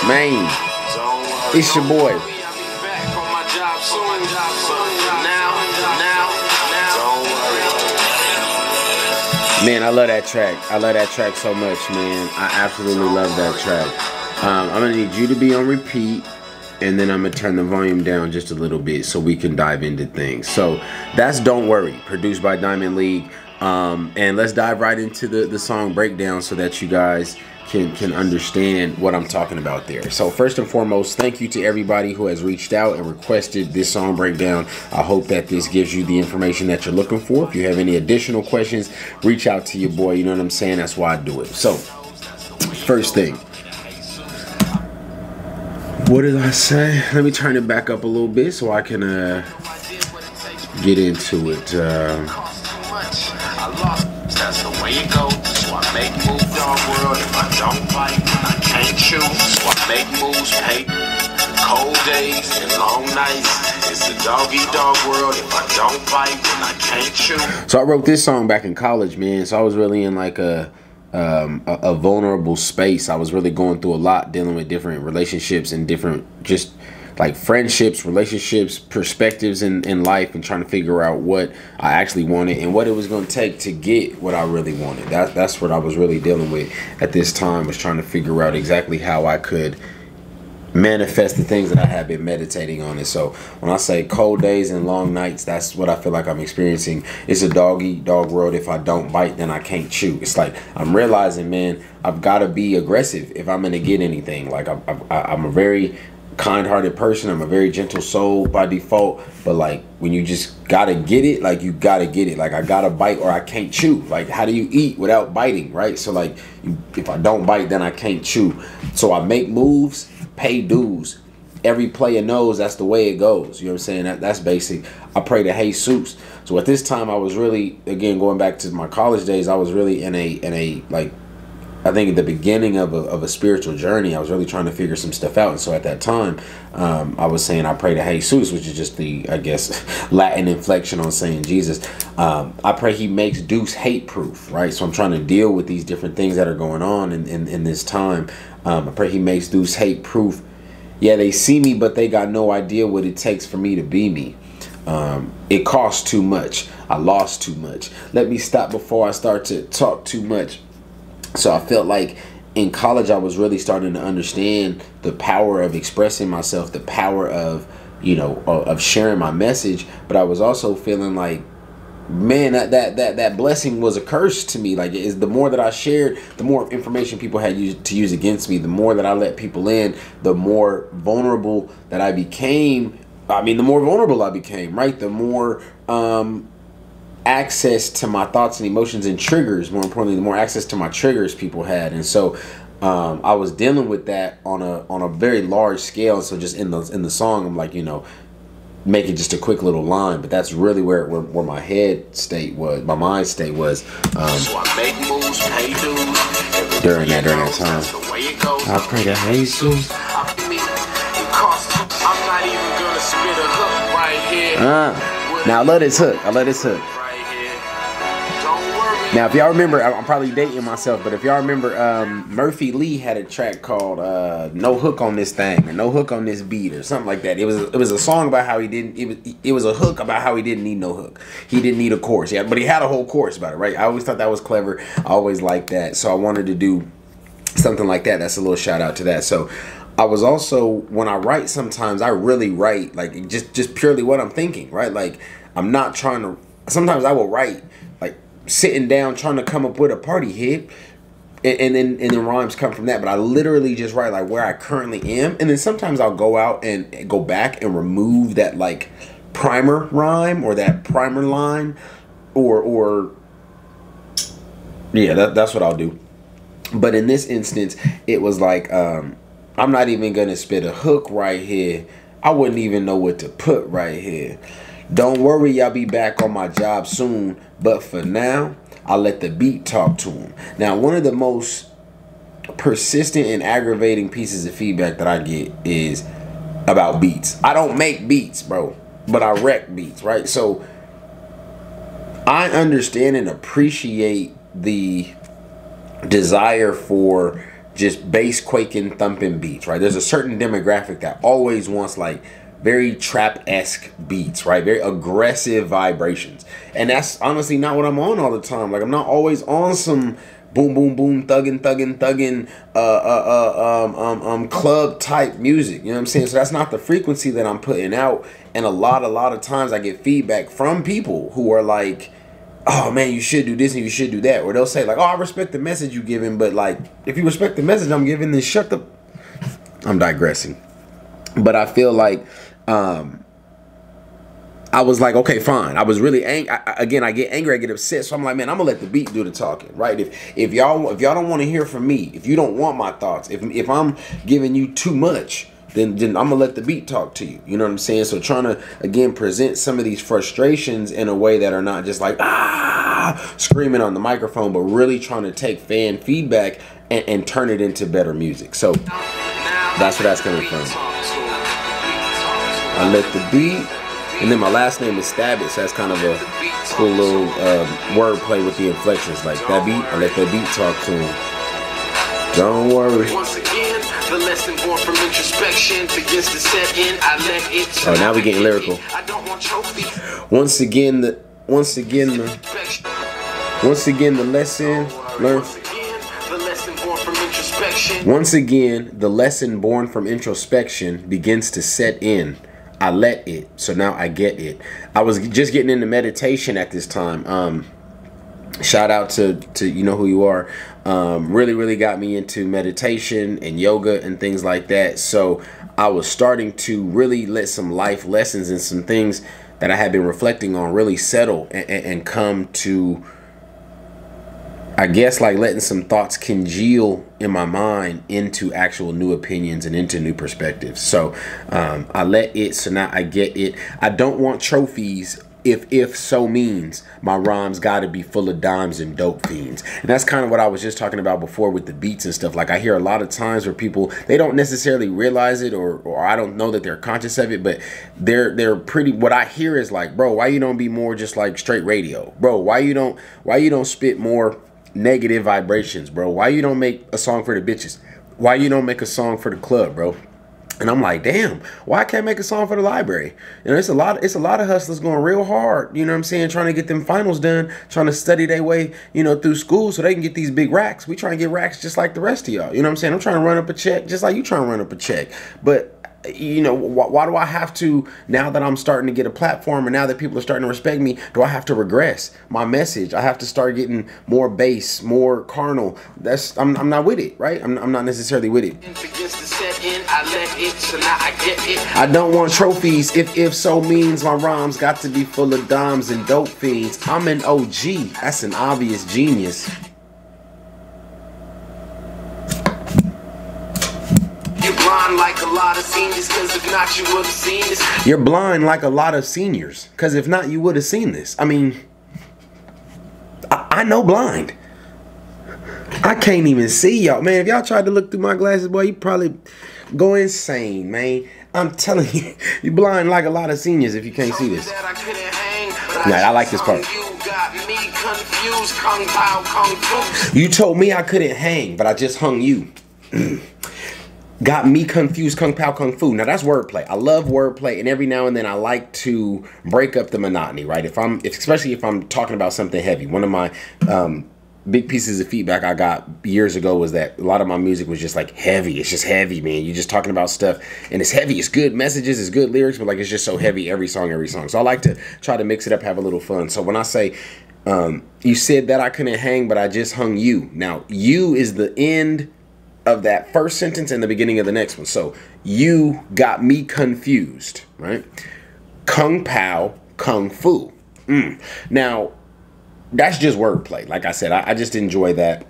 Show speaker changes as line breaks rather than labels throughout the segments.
Man, it's your boy. Man, I love that track. I love that track so much, man. I absolutely love that track. I'm gonna need you to be on repeat, and then I'm gonna turn the volume down just a little bit so we can dive into things. So that's Don't Worry, produced by Diamond League. And let's dive right into the song breakdown so that you guys can understand what I'm talking about there. So first and foremost, thank you to everybody who has reached out and requested this song breakdown. I hope that this gives you the information that you're looking for. If you have any additional questions, reach out to your boy. You know what I'm saying? That's why I do it. So first thing, what did I say? Let me turn it back up a little bit so I can get into it. That's the way it goes. So I make moves, dog world. If I don't fight, I can't choose. So I make moves, paper. Cold days and long nights. It's the dog-eat-dog world. If I don't fight, then I can't choose. So I wrote this song back in college, man. So I was really in like a vulnerable space. I was really going through a lot, dealing with different relationships and different just like friendships, relationships, perspectives in life, and trying to figure out what I actually wanted and what it was going to take to get what I really wanted. That's what I was really dealing with at this time, was trying to figure out exactly how I could manifest the things that I have been meditating on. And so when I say cold days and long nights, that's what I feel like I'm experiencing. It's a dog-eat-dog world. If I don't bite, then I can't chew. It's like I'm realizing, man, I've got to be aggressive if I'm going to get anything. Like I'm a very kind-hearted person. I'm a very gentle soul by default, but like when you just gotta get it, like you gotta get it. Like I gotta bite or I can't chew. Like how do you eat without biting, right? So like if I don't bite, then I can't chew. So I make moves, pay dues. Every player knows that's the way it goes. You know what I'm saying? That's basic. I pray to Jesus. So at this time, I was really, again, going back to my college days, I was really in a like, I think at the beginning of a spiritual journey. I was really trying to figure some stuff out. And so at that time, I was saying I pray to Jesus, which is just the, I guess, Latin inflection on saying Jesus. I pray he makes Deuce hate proof, right? So I'm trying to deal with these different things that are going on in this time. I pray he makes Deuce hate proof. Yeah, they see me, but they got no idea what it takes for me to be me. It costs too much. I lost too much. Let me stop before I start to talk too much. So I felt like in college I was really starting to understand the power of expressing myself, the power of, you know, of sharing my message. But I was also feeling like, man, that blessing was a curse to me. Like, is the more that I shared, the more information people had to use against me. The more that I let people in, the more vulnerable that I became. I mean, the more vulnerable I became, right? The more access to my thoughts and emotions and triggers, more importantly, the more access to my triggers people had. And so I was dealing with that on a very large scale. So just in the song, I'm like, you know, make it just a quick little line, but that's really where my head state was, my mind state was so I make moves, pay dues, during that time. I pray to Jesus. I'm not even gonna spit a hook right here. Now I love this hook. I love this hook. Now, if y'all remember, I'm probably dating myself, but if y'all remember, Murphy Lee had a track called "No Hook on This Thing" or "No Hook on This Beat" or something like that. It was a song about how he didn't. It was a hook about how he didn't need no hook. He didn't need a chorus. Yeah, but he had a whole chorus about it, right? I always thought that was clever. I always liked that, so I wanted to do something like that. That's a little shout out to that. So I was also, when I write, sometimes I really write like just purely what I'm thinking, right? Like I'm not trying to. Sometimes I will write like sitting down trying to come up with a party hit, and then rhymes come from that. But I literally just write like where I currently am, and then sometimes I'll go out and go back and remove that like primer rhyme or that primer line, or yeah, that's what I'll do. But in this instance, it was like I'm not even gonna spit a hook right here. I wouldn't even know what to put right here. Don't worry, I'll be back on my job soon. But for now, I'll let the beat talk to him. Now, one of the most persistent and aggravating pieces of feedback that I get is about beats. I don't make beats, bro, but I wreck beats, right? So I understand and appreciate the desire for
just bass quaking, thumping beats, right? There's a certain demographic that always wants like very trap-esque beats, right? Very aggressive vibrations. And that's honestly not what I'm on all the time. Like, I'm not always on some boom, boom, boom, thuggin', club type music. You know what I'm saying? So that's not the frequency that I'm putting out. And a lot of times I get feedback from people who are like, oh man, you should do this and you should do that. Or they'll say like, oh, I respect the message you giving, but like, if you respect the message I'm giving, then shut the... I'm digressing. But I feel like, I was like, okay, fine. I was really angry. Again, I get angry, I get upset. So I'm like, man, I'm gonna let the beat do the talking, right? If y'all don't want to hear from me, if you don't want my thoughts, if I'm giving you too much, then I'm gonna let the beat talk to you. You know what I'm saying? So trying to, again, present some of these frustrations in a way that are not just like screaming on the microphone, but really trying to take fan feedback and turn it into better music. So that's where that's coming from. I let the beat. And then my last name is Stabbit, so that's kind of a cool little wordplay with the inflections. Like that beat, I let that beat talk to him. Don't worry.
Once again, the lesson born from introspection begins to set in. I let it.
Oh, now we're getting lyrical.
I don't want trophies.
Once again the lesson learned. Once again, the lesson born from introspection begins to set in. I let it, so now I get it. I was just getting into meditation at this time. Shout out to you know who you are. Really got me into meditation and yoga and things like that. So I was starting to really let some life lessons and some things that I had been reflecting on really settle and come to, I guess, like letting some thoughts congeal in my mind into actual new opinions and into new perspectives. So I let it, so now I get it. I don't want trophies if so means my rhymes gotta be full of dimes and dope fiends. And that's kind of what I was just talking about before with the beats and stuff. Like I hear a lot of times where people, they don't necessarily realize it, or I don't know that they're conscious of it, but they're pretty, what I hear is like, bro, why you don't be more just like straight radio? Bro, why you don't spit more negative vibrations, bro? Why you don't make a song for the bitches? Why you don't make a song for the club, bro? And I'm like, damn, why I can't make a song for the library? You know, it's a lot of hustlers going real hard, you know what I'm saying, trying to get them finals done, trying to study their way, you know, through school so they can get these big racks. We trying to get racks just like the rest of y'all. You know what I'm saying? I'm trying to run up a check just like you trying to run up a check. But you know, why do I have to, now that I'm starting to get a platform and now that people are starting to respect me, do I have to regress my message? I have to start getting more bass, more carnal. I'm not with it, right? I'm not necessarily with it. I don't want trophies if so means my rhymes got to be full of dimes and dope fiends. I'm an OG. That's an obvious genius.
Like a lot of seniors, cause if not you would have seen this.
You're blind like a lot of seniors, cause if not you would have seen this. I mean, I know blind. I can't even see y'all, man. If y'all tried to look through my glasses, boy, you probably go insane, man. I'm telling you, you blind like a lot of seniors if you can't see this. Nah, I like this part. You told me I couldn't hang, but I just hung you. Got me confused, kung pao kung fu. Now that's wordplay. I love wordplay, and every now and then I like to break up the monotony, right? Especially if I'm talking about something heavy. One of my big pieces of feedback I got years ago was that a lot of my music was just like heavy. It's just heavy, man. You're just talking about stuff, and it's heavy. It's good messages, it's good lyrics, but like it's just so heavy every song. So I like to try to mix it up, have a little fun. So when I say, you said that I couldn't hang, but I just hung you. Now, you is the end of that first sentence and the beginning of the next one. So you got me confused, right? Kung pao kung fu. Now that's just wordplay. Like I said, I just enjoy that,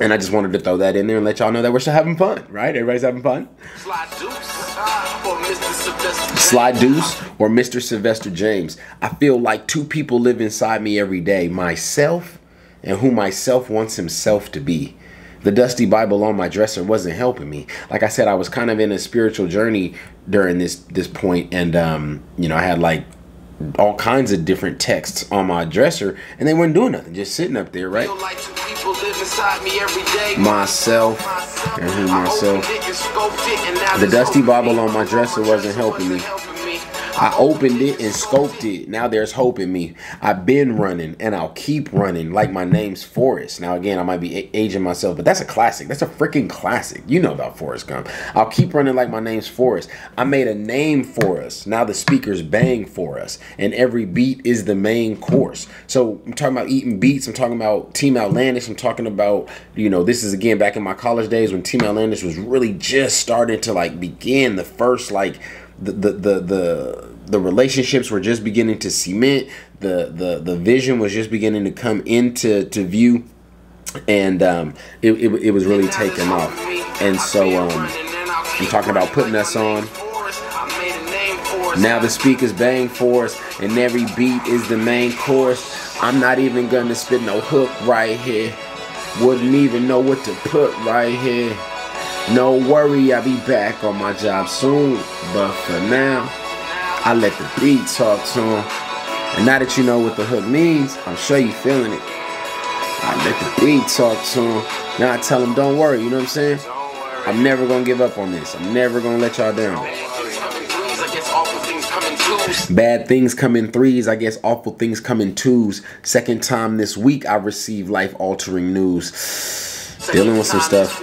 and I just wanted to throw that in there and let y'all know that we're still having fun, right? Everybody's having fun. Sly Deuce or Mr. Sylvester James. I feel like two people live inside me every day, myself and who myself wants himself to be. The dusty Bible on my dresser wasn't helping me. Like I said, I was kind of in a spiritual journey during this point, and you know, I had like all kinds of different texts on my dresser, and they weren't doing nothing, just sitting up there, right? Myself, myself. The dusty bobble on my dresser wasn't helping me. I opened it and scoped it. Now there's hope in me. I've been running and I'll keep running like my name's Forrest. Now again, I might be aging myself, but that's a classic. That's a freaking classic. You know about Forrest Gump. I'll keep running like my name's Forrest. I made a name for us. Now the speakers bang for us, and every beat is the main course. So I'm talking about eating beats. I'm talking about Team Outlandish. I'm talking about, you know, this is again back in my college days when Team Outlandish was really just starting to like begin the first like the relationships were just beginning to cement. The vision was just beginning to come into view, and it was really taking off. And so I'm talking about putting us on. Now the speakers bang for us, and every beat is the main chorus. I'm not even gonna spit no hook right here. Wouldn't even know what to put right here. No worry, I'll be back on my job soon. But for now, I let the beat talk to him. And now that you know what the hook means, I'm sure you feeling it. I let the beat talk to him. Now I tell him, don't worry, you know what I'm saying? I'm never gonna give up on this. I'm never gonna let y'all down. Bad things come in threes, I guess awful things come in twos. Second time this week I received life-altering news. Dealing with some stuff.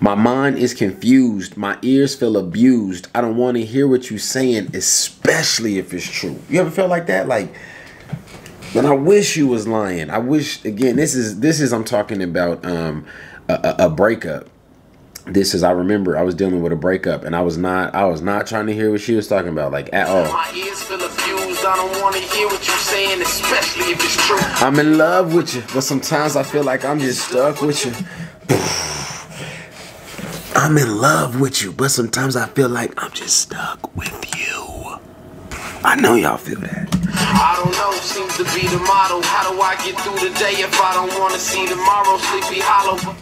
My mind is confused. My ears feel abused. I don't want to hear what you're saying, especially if it's true. You ever felt like that? Like, man, I wish you was lying. I wish, again, this is I'm talking about a breakup. This is, I remember I was dealing with a breakup, and I was not trying to hear what she was talking about, like, at all. My ears feel abused. I don't want to hear what you're saying, especially if it's true. I'm in love with you, but sometimes I feel like I'm just stuck with you. I'm in love with you, but sometimes I feel like I'm just stuck with you. I know y'all feel that. I don't know, seems to be the motto. How do I get through the day if I don't want to see tomorrow? Sleepy Hollow.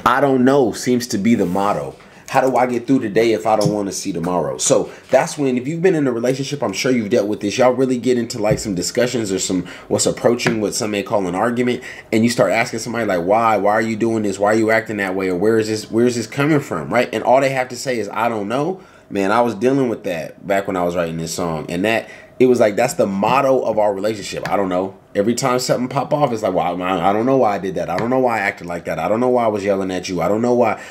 I don't know seems to be the motto. How do I get through today if I don't want to see tomorrow? So that's when, if you've been in a relationship, I'm sure you've dealt with this. Y'all really get into like some discussions or some what's approaching what some may call an argument, and you start asking somebody like, why are you doing this? Why are you acting that way? Or where is this coming from? Right? And all they have to say is, I don't know. Man, I was dealing with that back when I was writing this song, and that it was like, that's the motto of our relationship. I don't know. Every time something pop off, it's like, well, I don't know why I did that. I don't know why I acted like that. I don't know why I was yelling at you. I don't know why.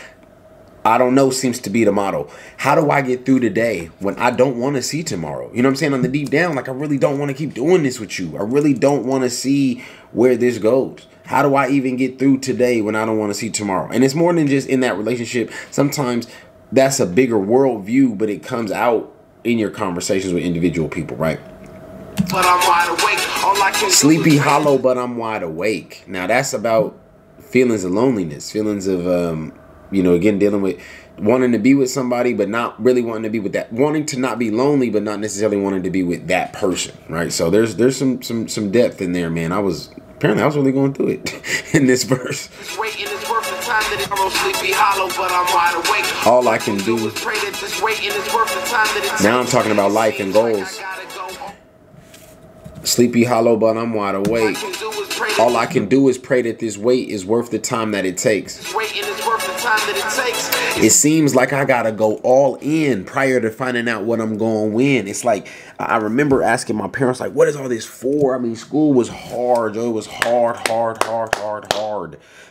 I don't know seems to be the motto. How do I get through today when I don't want to see tomorrow? You know what I'm saying? On the deep down, like, I really don't want to keep doing this with you. I really don't want to see where this goes. How do I even get through today when I don't want to see tomorrow? And it's more than just in that relationship. Sometimes that's a bigger worldview, but it comes out in your conversations with individual people, right? But I'm wide awake. All I can Sleepy Hollow, but I'm wide awake. Now that's about feelings of loneliness, feelings of, you know, again, dealing with wanting to be with somebody, but not really wanting to be with that, wanting to not be lonely, but not necessarily wanting to be with that person, right? So there's some depth in there, man. Apparently I was really going through it in this verse. All I can do. Now I'm talking about life and goals. Sleepy Hollow, but I'm wide awake. All I can do is pray that this wait is worth the time that it takes. It seems like I gotta go all in prior to finding out what I'm going to win. It's like, I remember asking my parents, like, what is all this for? I mean, school was hard. It was hard.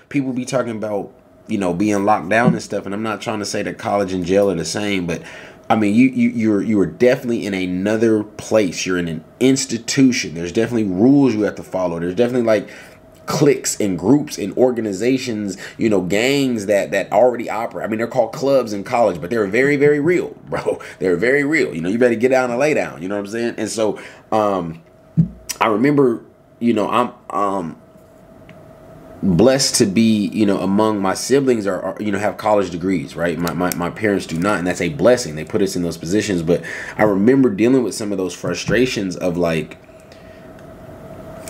People be talking about, you know, being locked down and stuff. And I'm not trying to say that college and jail are the same, but I mean, you are definitely in another place. You're in an institution. There's definitely rules you have to follow. There's definitely like cliques and groups and organizations, you know, gangs that already operate. I mean, they're called clubs in college, but they're very, very real, bro. They're very real. You know, you better get down and lay down. You know what I'm saying? And so, I remember, you know, I'm blessed to be, you know, among my siblings are you know, have college degrees, right? My parents do not, and that's a blessing. They put us in those positions. But I remember dealing with some of those frustrations of like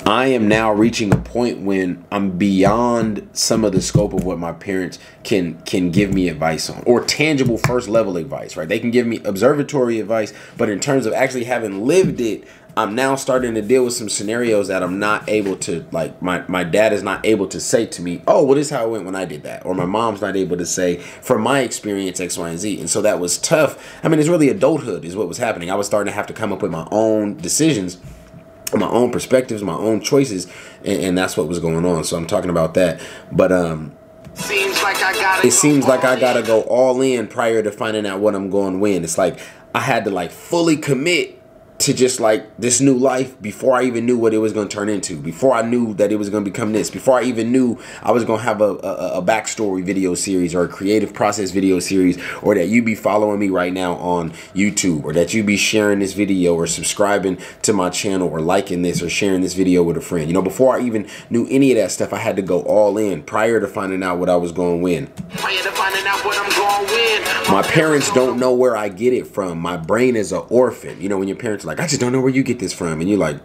I am now reaching a point when I'm beyond some of the scope of what my parents can give me advice on, or tangible first level advice, right? They can give me observatory advice, but in terms of actually having lived it, I'm now starting to deal with some scenarios that I'm not able to, like, my dad is not able to say to me, oh, well, this is how it went when I did that. Or my mom's not able to say, from my experience, X, Y, and Z. And so that was tough. I mean, it's really adulthood is what was happening. I was starting to have to come up with my own decisions, my own perspectives, my own choices, and that's what was going on. So I'm talking about that. But it seems like I gotta go all in prior to finding out what I'm going to win. It's like I had to like fully commit to just like this new life before I even knew what it was going to turn into, before I knew that it was going to become this, before I even knew I was going to have a backstory video series or a creative process video series, or that you be following me right now on YouTube, or that you be sharing this video or subscribing to my channel or liking this or sharing this video with a friend. You know, before I even knew any of that stuff, I had to go all in prior to finding out what I was going to win. My parents don't know where I get it from. My brain is an orphan. You know, when your parents are like, I just don't know where you get this from. And you're like,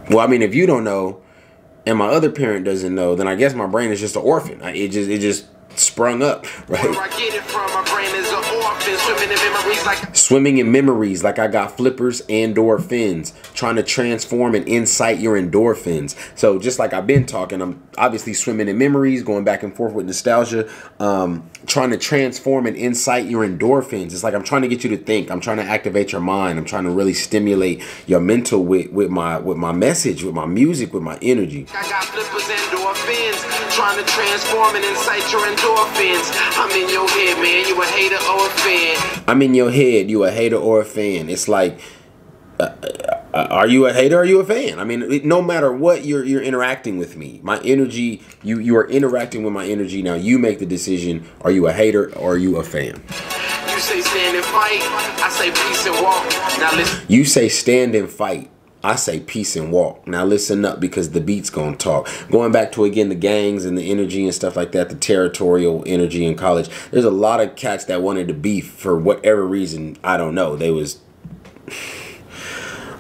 well, I mean, if you don't know and my other parent doesn't know, then I guess my brain is just an orphan. It just sprung up, right? Where I get it from, my brain is an orphan, swimming in memories like I got flippers and or fins, trying to transform and incite your endorphins. So just like I've been talking, I'm obviously swimming in memories, going back and forth with nostalgia, trying to transform and incite your endorphins. It's like I'm trying to get you to think. I'm trying to activate your mind. I'm trying to really stimulate your mental with my message, with my music, with my energy. I got flippers and endorphins, trying to transform and incite your endorphins. I'm in your head, man. You a hater or a fan? I'm in your head. You a hater or a fan? It's like, are you a hater or are you a fan? I mean, no matter what, you're interacting with me. My energy, you are interacting with my energy. Now you make the decision. Are you a hater or are you a fan? You say stand and fight. I say peace and walk. Now listen. You say stand and fight. I say peace and walk. Now listen up, because the beat's gonna talk. Going back to, again, the gangs and the energy and stuff like that, the territorial energy in college. There's a lot of cats that wanted to beef for whatever reason. I don't know. They was...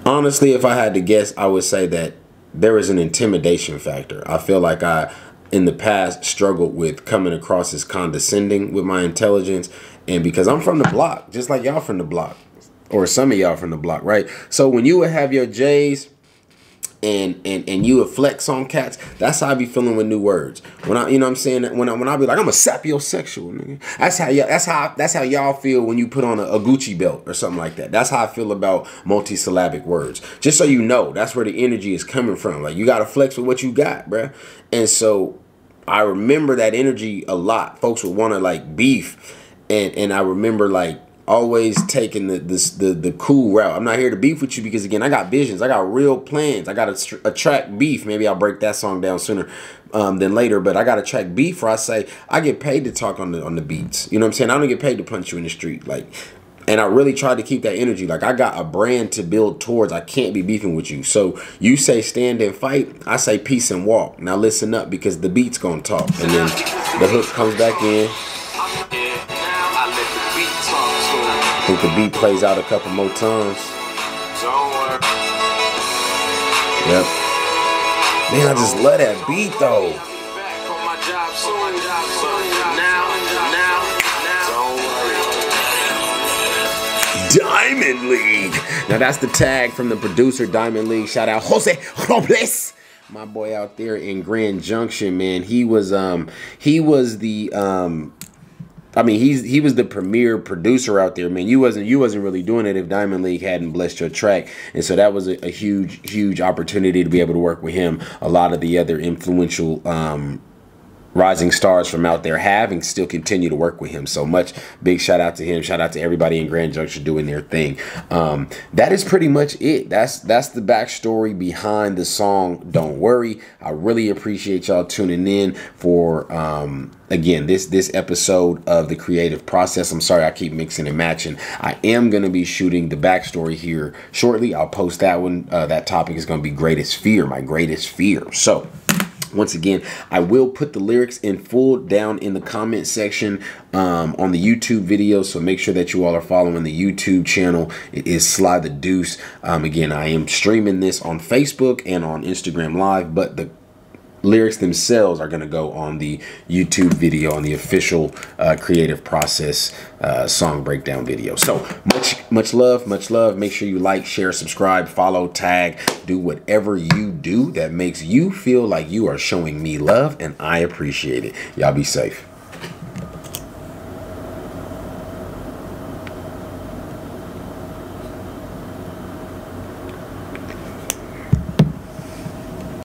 Honestly, if I had to guess, I would say that there is an intimidation factor. I feel like I, in the past, struggled with coming across as condescending with my intelligence. And because I'm from the block, just like y'all from the block. Or some of y'all from the block, right? So when you would have your J's and you would flex on cats, that's how I be feeling with new words. When I, you know what I'm saying? When I be like, I'm a sapiosexual, nigga. That's how y'all feel when you put on a Gucci belt or something like that. That's how I feel about multisyllabic words. Just so you know, that's where the energy is coming from. Like, you gotta flex with what you got, bruh. And so I remember that energy a lot. Folks would want to like beef, and I remember like always taking the cool route. I'm not here to beef with you because, again, I got visions. I got real plans. I got to attract beef. Maybe I'll break that song down sooner than later. But I got to attract beef, where I say I get paid to talk on the beats. You know what I'm saying? I don't get paid to punch you in the street. Like, and I really tried to keep that energy. Like, I got a brand to build towards. I can't be beefing with you. So you say stand and fight. I say peace and walk. Now listen up, because the beat's going to talk. And then the hook comes back in. I think the beat plays out a couple more times. Yep. Man, I just love that beat though. Diamond League. Now that's the tag from the producer, Diamond League. Shout out Jose Robles, my boy out there in Grand Junction, man. He was the I mean, he was the premier producer out there, man. You wasn't really doing it if Diamond League hadn't blessed your track. And so that was a huge opportunity to be able to work with him. A lot of the other influential rising stars from out there have and still continue to work with him. So much big shout out to him. Shout out to everybody in Grand Junction doing their thing. That is pretty much it. That's the backstory behind the song Don't Worry. I really appreciate y'all tuning in for again this episode of The Creative Process. I'm sorry I keep mixing and matching. I am going to be shooting the backstory here shortly. I'll post that one. That topic is going to be greatest fear, my greatest fear. So Once again, I will put the lyrics in full down in the comment section on the YouTube video, so make sure that you all are following the YouTube channel. It is Sly the Deuce. Again, I am streaming this on Facebook and on Instagram Live, but the lyrics themselves are going to go on the YouTube video, on the official Creative Process song breakdown video. So much love. Make sure you like, share, subscribe, follow, tag, do whatever you do that makes you feel like you are showing me love, and I appreciate it. Y'all be safe.